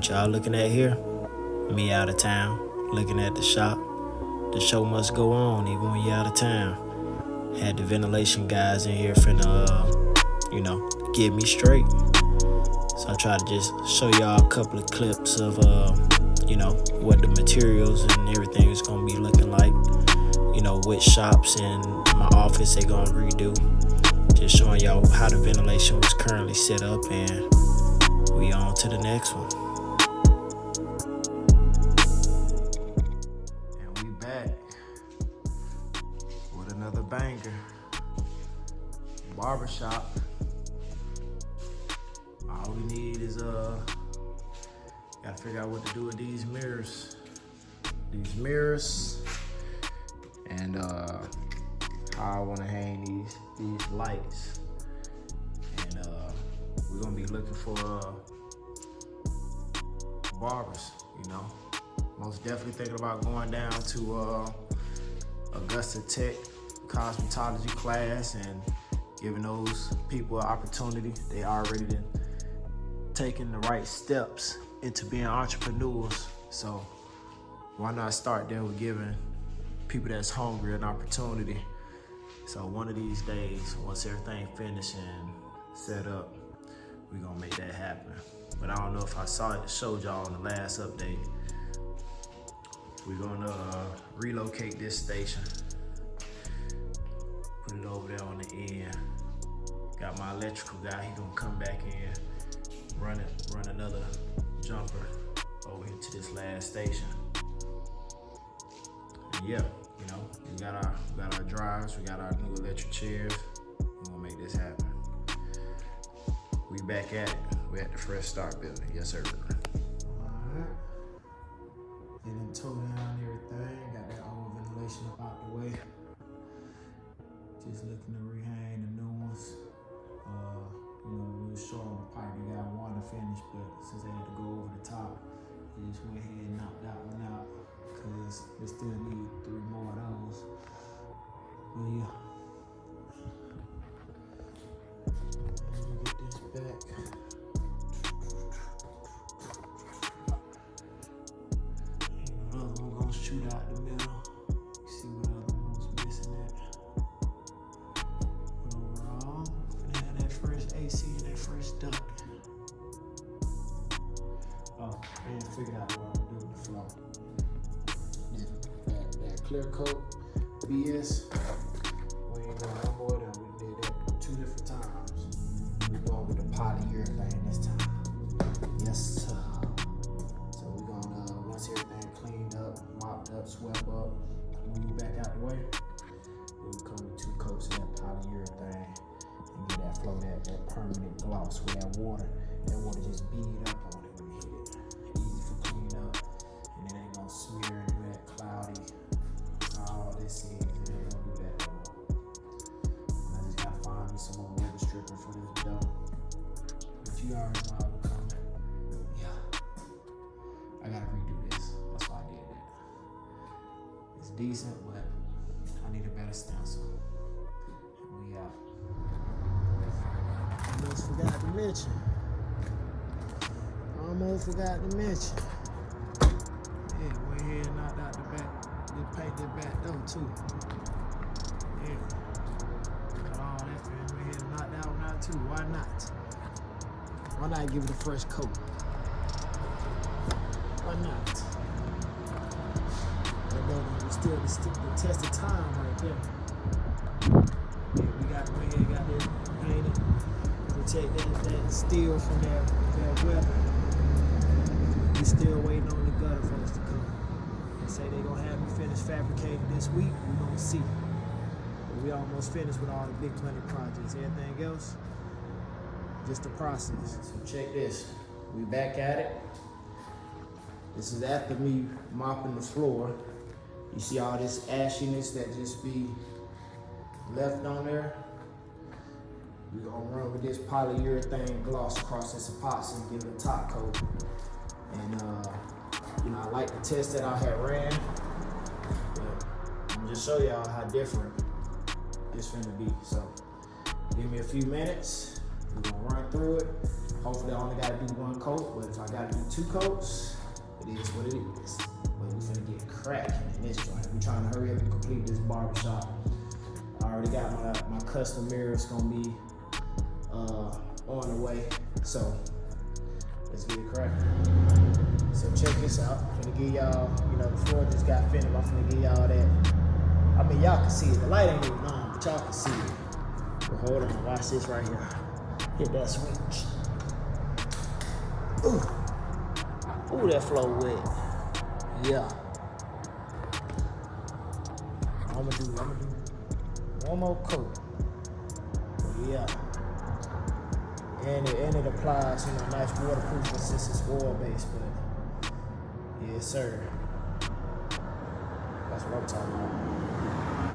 What y'all looking at here? Me out of town, looking at the shop. The show must go on even when you out of town. Had the ventilation guys in here finna, get me straight. So I try to just show y'all a couple of clips of, what the materials and everything is gonna be looking like. Which shops and my office they gonna redo. Just showing y'all how the ventilation was currently set up, and we on to the next one. And we back with another banger. Barbershop. All we need is gotta figure out what to do with these mirrors. And how I wanna hang these lights. And we're gonna be looking for barbers, Most definitely thinking about going down to Augusta Tech cosmetology class and giving those people an opportunity. They already taking the right steps into being entrepreneurs. So why not start there with giving people that's hungry an opportunity? So one of these days, once everything finished and set up, we're gonna make that happen. But I don't know if I showed y'all in the last update. We're gonna relocate this station. Put it over there on the end. Got my electrical guy, he gonna come back in, run another jumper over here to this last station. And yeah, we got our drives, we got our new electric chairs. We're gonna make this happen. We back at it. We at the Fresh Start building. Yes, sir. Alright. Didn't tow down everything. Got that old ventilation up out the way. Just looking to rehang the new ones. We was short on the pipe. We got one to finish, but since they had to go over the top, we just went ahead and knocked that one out because we still need 3 more of those. But yeah. Let me get this back. Another one gonna shoot out the middle. See what other one was missing at. But overall, we had that fresh AC and that fresh duct. Oh, I ain't figured out what I'm doing with the floor. That clear coat BS. We ain't going no more than we did that 2 different times. We're going with the polyurethane this time. Yes, sir. So we're gonna, once everything cleaned up, mopped up, swept up, move back out the way, we'll come with 2 coats of that polyurethane and get that flow, that permanent gloss with that water. That water just bead up on it when you hit it. Easy for clean up, and it ain't gonna smear into that cloudy. All this is, it ain't gonna do that no more. I just gotta find me some more rubber stripping for this dough. But you already know how we're coming. Yeah. I gotta redo this. That's why I did that. It's decent, but I need a better stencil. We out. Almost forgot to mention. Yeah, went ahead and knocked out the back. Just paint that back though too. Yeah. Got all that for him. Went ahead and knocked that one out too. Why not? Why not give it a fresh coat? Why not? That though still the test of time right there. Yeah, we went ahead and got this painted. Protect that steel from that weapon. We still waiting on the gutter folks to come. They say they gonna have me finish fabricating this week. We gonna see. But we almost finished with all the big money projects. Everything else, just the process. So check this. We back at it. This is after me mopping the floor. You see all this ashiness that just be left on there? We're gonna run with this polyurethane gloss across this epoxy and give it a top coat. And I like the test that I had ran, but I'm gonna just show y'all how different this finna be. So give me a few minutes We're gonna run through it. Hopefully I only gotta do one coat, but if I gotta do 2 coats, it is what it is. But we're finna get cracking in this joint. We're trying to hurry up and complete this barbershop. I already got my custom mirrors gonna be on the way. So let's get it cracking. So check this out. I'm finna give y'all, the floor just got finished. I'm finna give y'all that. I mean, y'all can see it. The light ain't even on, but y'all can see it. But hold on, watch this right here. Hit that switch. Ooh, that flow wet. Yeah. I'm gonna do one more coat. Yeah. And it applies, nice waterproof since it's oil based, but yes sir. That's what I'm talking about.